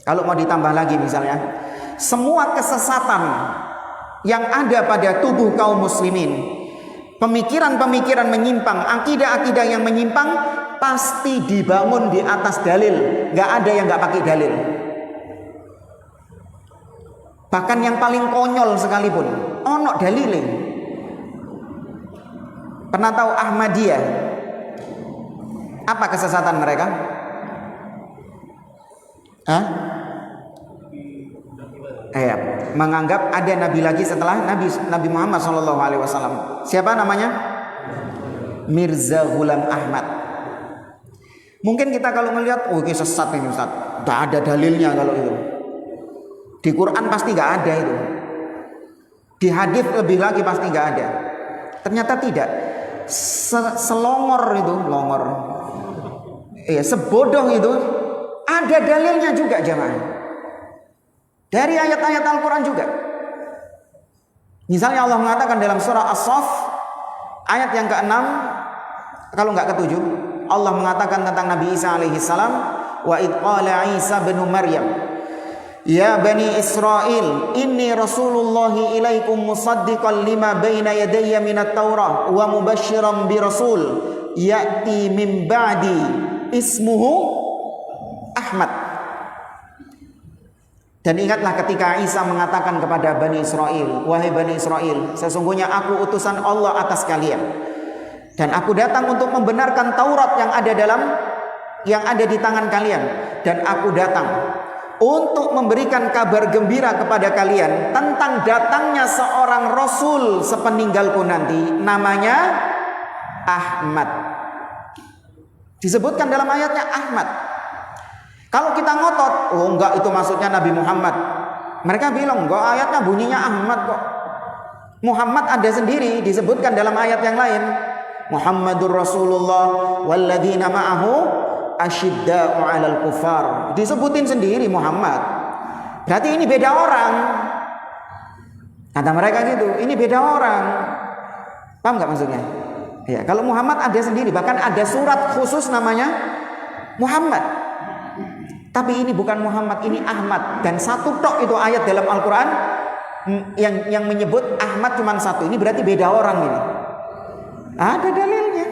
Kalau mau ditambah lagi misalnya, semua kesesatan yang ada pada tubuh kaum muslimin, pemikiran-pemikiran menyimpang, akidah-akidah yang menyimpang, pasti dibangun di atas dalil. Nggak ada yang nggak pakai dalil. Bahkan yang paling konyol sekalipun, ono dalilin. Pernah tahu Ahmadiyah? Apa kesesatan mereka? Menganggap ada nabi lagi setelah Nabi Muhammad SAW. Siapa namanya? Mirza Ghulam Ahmad. Mungkin kita kalau melihat, oh ini sesat ini Ustaz, tidak ada dalilnya kalau itu. Di Quran pasti nggak ada itu. Di hadis lebih lagi pasti nggak ada. Ternyata tidak. Selongor itu, sebodoh itu, ada dalilnya juga jemaah. Dari ayat-ayat Al-Quran juga. Misalnya Allah mengatakan dalam surah As-Saff ayat yang ke-6, kalau enggak ke-7, Allah mengatakan tentang Nabi Isa alaihi salam, wa id qala Isa bin Maryam, ya bani Israel, inni rasulullahi ilaikum musaddiqan lima baina yadayya minat Taurah wa mubasysyiran bi rasul ya'ti min ba'di ismuhu Ahmad. Dan ingatlah ketika Isa mengatakan kepada Bani Israel, wahai Bani Israel, sesungguhnya aku utusan Allah atas kalian, dan aku datang untuk membenarkan Taurat yang ada di tangan kalian, dan aku datang untuk memberikan kabar gembira kepada kalian tentang datangnya seorang Rasul sepeninggalku nanti, namanya Ahmad. Disebutkan dalam ayatnya Ahmad. Kalau kita ngotot, oh enggak itu maksudnya Nabi Muhammad. Mereka bilang, enggak, ayatnya bunyinya Ahmad kok. Muhammad ada sendiri, disebutkan dalam ayat yang lain. Muhammadur Rasulullah walladzina ma'ahu asyidda'u 'alal kufar. Disebutin sendiri Muhammad. Berarti ini beda orang. Kata mereka gitu, ini beda orang. Paham enggak maksudnya? Ya, kalau Muhammad ada sendiri, bahkan ada surat khusus namanya Muhammad. Tapi ini bukan Muhammad, ini Ahmad. Dan satu tok itu ayat dalam Al-Quran yang menyebut Ahmad cuma satu. Ini berarti beda orang ini. Ada dalilnya.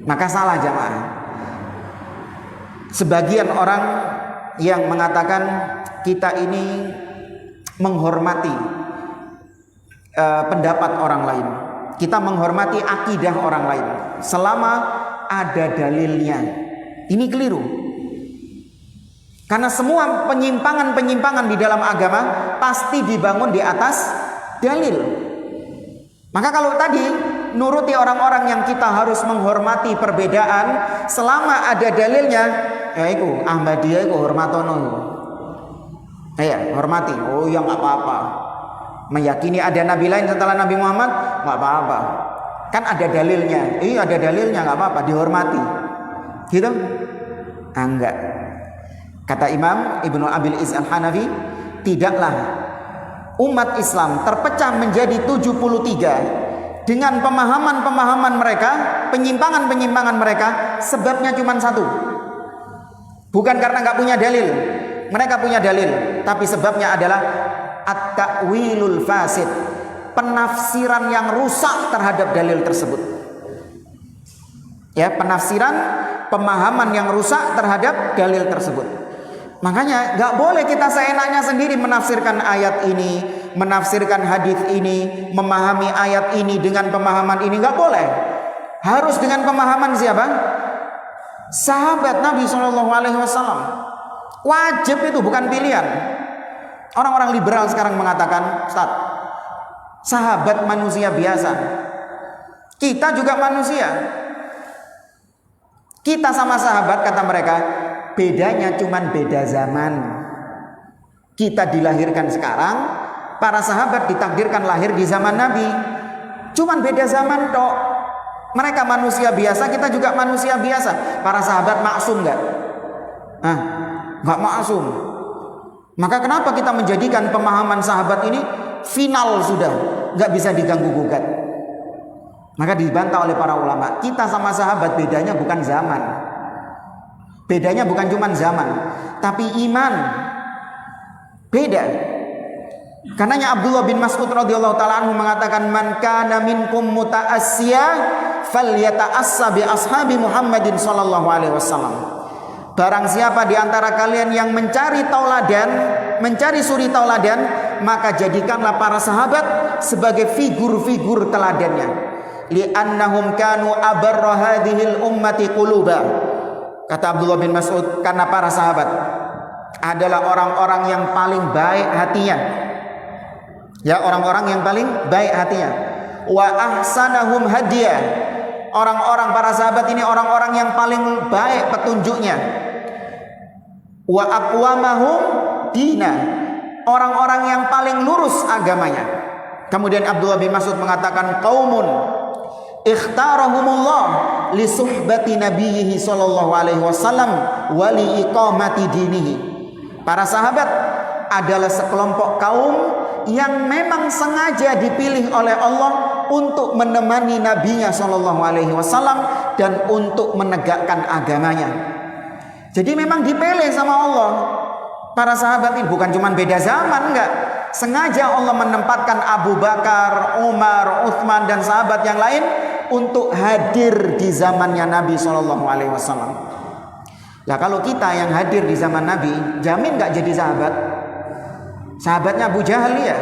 Maka salah jamaah. Sebagian orang yang mengatakan kita ini menghormati pendapat orang lain, kita menghormati akidah orang lain selama ada dalilnya. Ini keliru. Karena semua penyimpangan-penyimpangan di dalam agama pasti dibangun di atas dalil. Maka kalau tadi nuruti orang-orang yang kita harus menghormati perbedaan selama ada dalilnya, ya itu Ahmadiyah itu hormatono. Hormati. Oh ya nggak apa-apa. Meyakini ada nabi lain setelah Nabi Muhammad nggak apa-apa. Kan ada dalilnya. Ada dalilnya nggak apa-apa, dihormati. Gitu? Enggak. Kata Imam Ibnu Abil Iz Al-Hanafi, tidaklah umat Islam terpecah menjadi 73 dengan pemahaman-pemahaman mereka, penyimpangan-penyimpangan mereka, sebabnya cuma satu. Bukan karena nggak punya dalil. Mereka punya dalil, tapi sebabnya adalah at-ta'wilul fasid, penafsiran yang rusak terhadap dalil tersebut. Ya, penafsiran, pemahaman yang rusak terhadap dalil tersebut. Makanya nggak boleh kita seenaknya sendiri menafsirkan ayat ini, menafsirkan hadis ini, memahami ayat ini dengan pemahaman ini, nggak boleh. Harus dengan pemahaman siapa? Sahabat Nabi SAW. Wajib, itu bukan pilihan. Orang-orang liberal sekarang mengatakan, Ustaz, sahabat manusia biasa. Kita juga manusia. Kita sama sahabat, kata mereka, bedanya cuman beda zaman. Kita dilahirkan sekarang, para sahabat ditakdirkan lahir di zaman Nabi. Cuman beda zaman tok. Mereka manusia biasa, kita juga manusia biasa. Para sahabat maksum enggak? Enggak maksum. Maka kenapa kita menjadikan pemahaman sahabat ini final sudah, enggak bisa diganggu gugat? Maka dibantah oleh para ulama, kita sama sahabat bedanya bukan zaman. Bedanya bukan cuma zaman, tapi iman. Beda. Karenanya Abdullah bin Mas'ud radhiyallahu taala anhu mengatakan, "Man kana minkum muta'assiya falyata'assa bi ashabi Muhammadin sallallahu alaihi wasallam." Barang siapa di antara kalian yang mencari tauladan, mencari suri tauladan, maka jadikanlah para sahabat sebagai figur-figur teladannya. Li'annahum kanu abarra hadhil ummati quluba. Kata Abdullah bin Mas'ud, karena para sahabat adalah orang-orang yang paling baik hatinya. Ya, orang-orang yang paling baik hatinya. Wa ahsanahum hadiya. Orang-orang para sahabat ini orang-orang yang paling baik petunjuknya. Wa aqwamahum dina. Orang-orang yang paling lurus agamanya. Kemudian Abdullah bin Mas'ud mengatakan, qaumun ikhtarahumullah li suhbati nabiyhi sallallahu alaihi wasallam wa li iqamati dinihi. Para sahabat adalah sekelompok kaum yang memang sengaja dipilih oleh Allah untuk menemani nabinya sallallahu alaihi wasallam dan untuk menegakkan agamanya. Jadi memang dipilih sama Allah. Para sahabat ini bukan cuma beda zaman, enggak. Sengaja Allah menempatkan Abu Bakar, Umar, Utsman dan sahabat yang lain untuk hadir di zamannya Nabi SAW. Nah, kalau kita yang hadir di zaman Nabi, jamin nggak jadi sahabat? Sahabatnya Abu Jahal ya?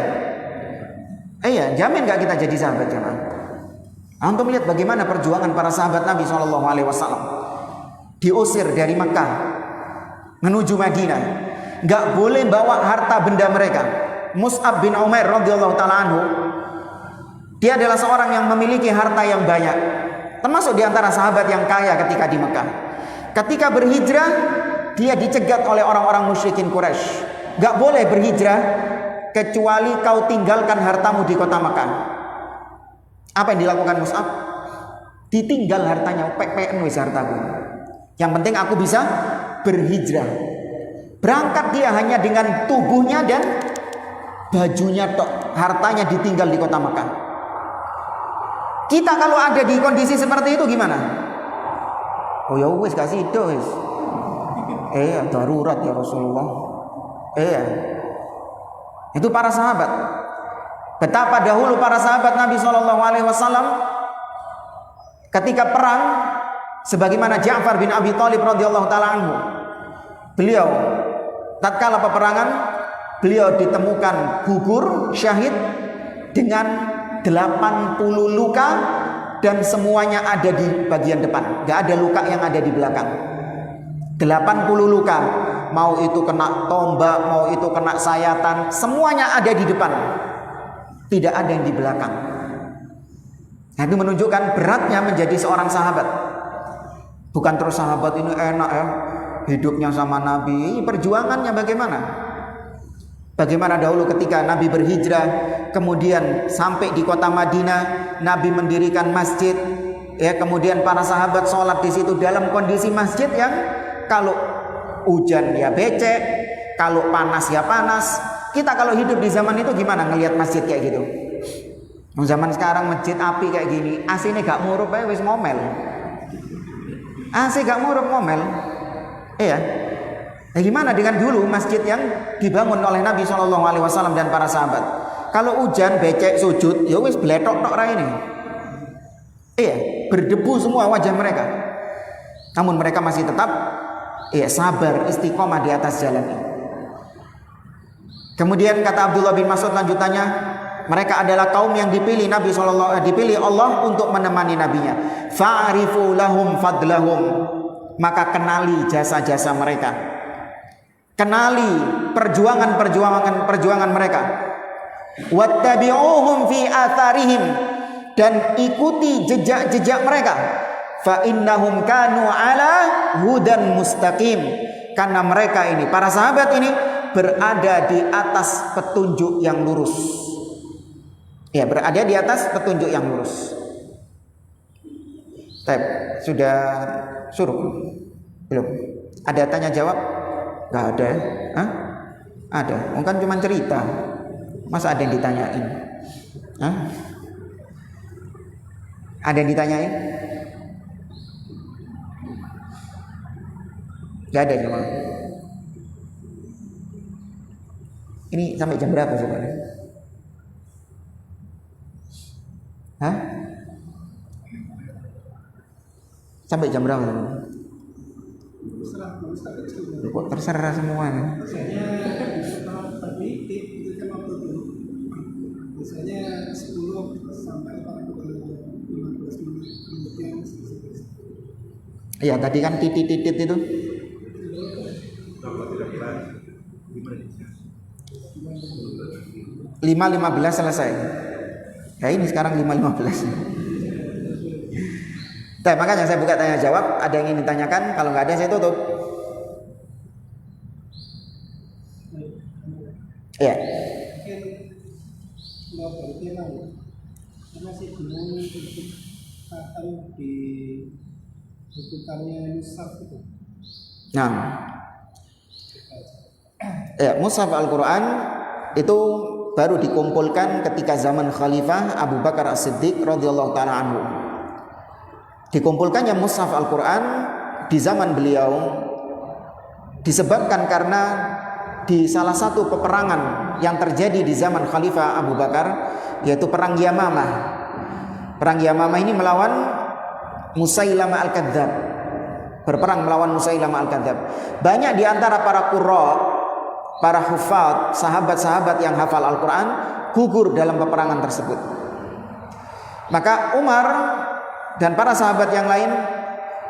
Iya, jamin nggak kita jadi sahabat ya? Antum lihat bagaimana perjuangan para sahabat Nabi SAW. Diusir dari Mekah menuju Madinah, nggak boleh bawa harta benda mereka. Mus'ab bin Umair radhiyallahu taala anhu, dia adalah seorang yang memiliki harta yang banyak, termasuk di antara sahabat yang kaya ketika di Mekah. Ketika berhijrah, dia dicegat oleh orang-orang musyrikin Quraisy. Nggak boleh berhijrah kecuali kau tinggalkan hartamu di kota Mekah. Apa yang dilakukan Mus'ab? Ditinggal hartanya, pek-peken wis hartaku. Yang penting aku bisa berhijrah. Berangkat dia hanya dengan tubuhnya dan bajunya tok, hartanya ditinggal di kota Mekah. Kita kalau ada di kondisi seperti itu gimana? Oh ya wis kasih itu wis. Darurat ya Rasulullah. Itu para sahabat. Betapa dahulu para sahabat Nabi SAW ketika perang, sebagaimana Ja'far bin Abi Thalib radhiyallahu taala anhu. Beliau tatkala peperangan, beliau ditemukan gugur syahid dengan 80 luka dan semuanya ada di bagian depan. Gak ada luka yang ada di belakang. 80 luka, mau itu kena tombak, mau itu kena sayatan, semuanya ada di depan. Tidak ada yang di belakang. Nah, itu menunjukkan beratnya menjadi seorang sahabat. Bukan terus sahabat ini enak ya, hidupnya sama Nabi. Perjuangannya bagaimana? Bagaimana dahulu ketika Nabi berhijrah, kemudian sampai di kota Madinah, Nabi mendirikan masjid, ya, kemudian para sahabat sholat di situ dalam kondisi masjid yang kalau hujan ya becek, kalau panas ya panas. Kita kalau hidup di zaman itu gimana ngelihat masjid kayak gitu? Zaman sekarang masjid api kayak gini, AC-nya gak murup ya wis ngomel. AC gak murup ngomel. Iya. Nah, gimana dengan dulu masjid yang dibangun oleh Nabi SAW dan para sahabat? Kalau hujan becek sujud, ya wis bletok tok ra ini. Iya, berdebu semua wajah mereka. Namun mereka masih tetap sabar, istiqomah di atas jalan ini. Kemudian kata Abdullah bin Mas'ud lanjutannya, mereka adalah kaum yang dipilih dipilih Allah untuk menemani nabinya. Fa'rifu lahum fadlahum, maka kenali jasa-jasa mereka. Kenali perjuangan mereka. Wattabi'uhum fi atharihim, dan ikuti jejak-jejak mereka. Fa innahum kanu ala hudan mustaqim, karena mereka ini, para sahabat ini berada di atas petunjuk yang lurus. Ya, berada di atas petunjuk yang lurus. Sudah suruh? Belum? Ada tanya jawab? Gak ada ya? Hah? Ada, mungkin cuma cerita. Masa ada yang ditanyain? Hah? Ada yang ditanyain? Gak ada cuma. Ini sampai jam berapa sebenarnya? Hah? Sampai jam berapa? Kok terserah semua nih? Biasanya 10 sampai 15 menit. Iya, tadi kan titit-titit itu. 5.15 selesai. Ya ini sekarang 5.15. Makanya saya buka tanya jawab. Ada yang ingin ditanyakan? Kalau nggak ada saya tutup. Iya. Masih bingung untuk kapan dibutuhkannya mushaf itu. Nah, mushaf Al-Quran itu baru dikumpulkan ketika zaman Khalifah Abu Bakar As-Siddiq radhiyallahu taala anhu. Dikumpulkannya mushaf Al-Quran di zaman beliau disebabkan karena di salah satu peperangan yang terjadi di zaman Khalifah Abu Bakar, yaitu perang Yamamah. Perang Yamamah ini melawan Musailamah Al-Kadzab. Berperang melawan Musailamah Al-Kadzab. Banyak di antara para qurra, para hufad, sahabat-sahabat yang hafal Al-Quran gugur dalam peperangan tersebut. Maka Umar dan para sahabat yang lain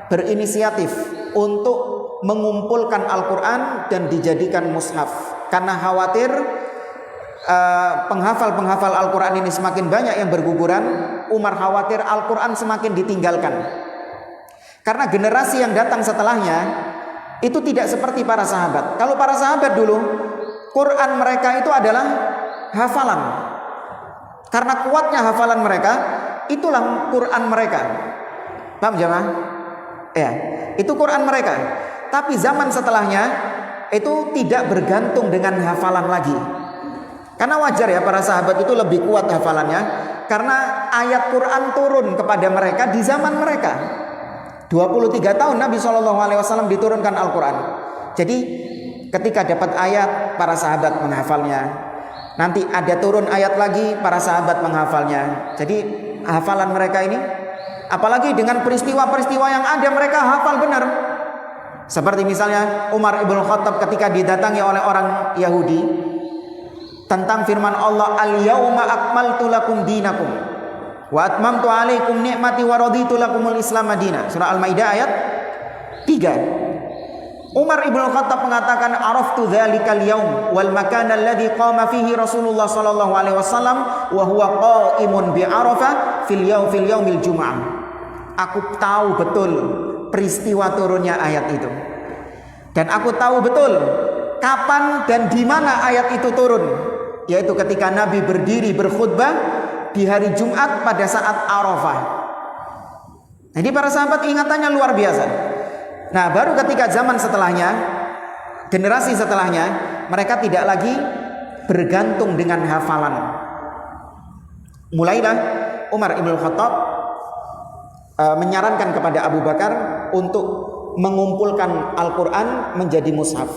berinisiatif untuk mengumpulkan Al-Quran dan dijadikan mushaf. Karena khawatir penghafal-penghafal Al-Quran ini semakin banyak yang berguguran, Umar khawatir Al-Quran semakin ditinggalkan. Karena generasi yang datang setelahnya itu tidak seperti para sahabat. Kalau para sahabat dulu, Quran mereka itu adalah hafalan. Karena kuatnya hafalan mereka, itulah Quran mereka. Paham jemaah? Ya, itu Quran mereka. Tapi zaman setelahnya itu tidak bergantung dengan hafalan lagi. Karena wajar ya, para sahabat itu lebih kuat hafalannya, karena ayat Quran turun kepada mereka di zaman mereka. 23 tahun Nabi SAW diturunkan Al-Quran. Jadi ketika dapat ayat, para sahabat menghafalnya. Nanti ada turun ayat lagi, para sahabat menghafalnya. Jadi hafalan mereka ini, apalagi dengan peristiwa-peristiwa yang ada, mereka hafal benar. Seperti misalnya Umar ibn Khattab ketika didatangi oleh orang Yahudi tentang firman Allah, al-yauma akmaltu lakum dinakum wa atmamtu alaikum ni'mati wa raditu lakumul islam madina. Surah Al-Maidah ayat 3. Umar ibn Khattab mengatakan, araftu dzalikal yaum wal makan alladhi qama fihi Rasulullah sallallahu alaihi wasallam wa huwa qaimun bi Arafah fil yaumil jum'ah. Aku tahu betul peristiwa turunnya ayat itu. Dan aku tahu betul kapan dan di mana ayat itu turun, yaitu ketika Nabi berdiri berkhutbah di hari Jumat pada saat Arafah. Jadi para sahabat ingatannya luar biasa. Nah, baru ketika zaman setelahnya, generasi setelahnya, mereka tidak lagi bergantung dengan hafalan. Mulailah Umar ibn Khattab menyarankan kepada Abu Bakar untuk mengumpulkan Al-Quran menjadi mushaf.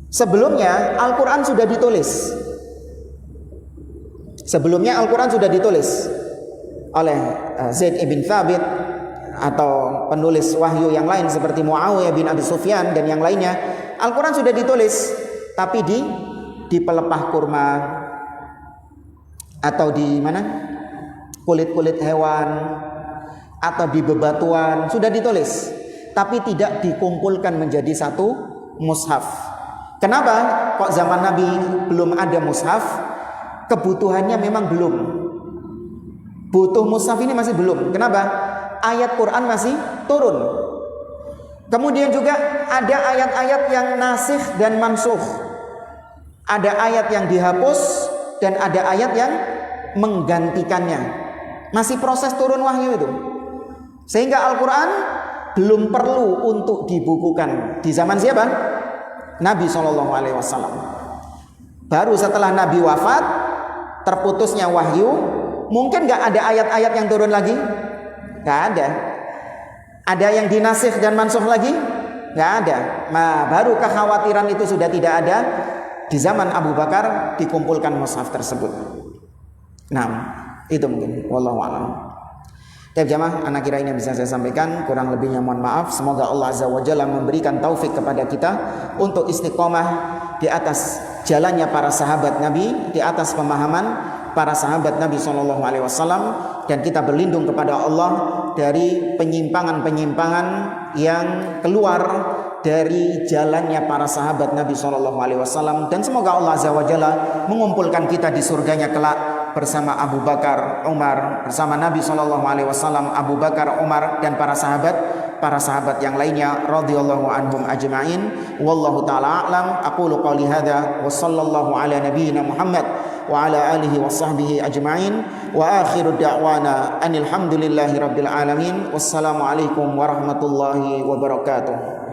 Sebelumnya Al-Quran sudah ditulis. Sebelumnya Al-Quran sudah ditulis oleh Zaid ibn Thabit atau penulis wahyu yang lain seperti Muawiyah bin Abi Sufyan dan yang lainnya. Al-Quran sudah ditulis, tapi di pelepah kurma atau di mana? Kulit-kulit hewan atau di bebatuan sudah ditulis, tapi tidak dikumpulkan menjadi satu mushaf. Kenapa? Kok zaman Nabi belum ada mushaf? Kebutuhannya memang belum. Butuh mushaf ini masih belum. Kenapa? Ayat Quran masih turun. Kemudian juga ada ayat-ayat yang nasikh dan mansukh. Ada ayat yang dihapus dan ada ayat yang menggantikannya. Masih proses turun wahyu itu. Sehingga Al-Quran belum perlu untuk dibukukan. Di zaman siapa? Nabi SAW. Baru setelah Nabi wafat, terputusnya wahyu, mungkin gak ada ayat-ayat yang turun lagi? Gak ada. Ada yang dinasikh dan mansukh lagi? Gak ada. Nah, baru kekhawatiran itu sudah tidak ada. Di zaman Abu Bakar dikumpulkan mushaf tersebut. Nah, itu mungkin. Wallahu a'lam. Baik jamaah, anak kira ini yang bisa saya sampaikan, kurang lebihnya mohon maaf. Semoga Allah Azza wa Jalla memberikan taufik kepada kita untuk istiqomah di atas jalannya para sahabat Nabi, di atas pemahaman para sahabat Nabi SAW, dan kita berlindung kepada Allah dari penyimpangan-penyimpangan yang keluar dari jalannya para sahabat Nabi SAW. Dan semoga Allah Azza wa Jalla mengumpulkan kita di surganya kelak bersama Abu Bakar, Umar, bersama Nabi SAW, Abu Bakar, Umar, dan para sahabat yang lainnya radhiyallahu anhum ajma'in. Wallahu ta'ala a'lam. Aqulu qawli hadza wa sallallahu ala nabiyyina Muhammad wa ala alihi wa sahbihi ajma'in. Wa akhiru da'wana anil hamdulillahi rabbil alamin. Wassalamu alaikum warahmatullahi wabarakatuh.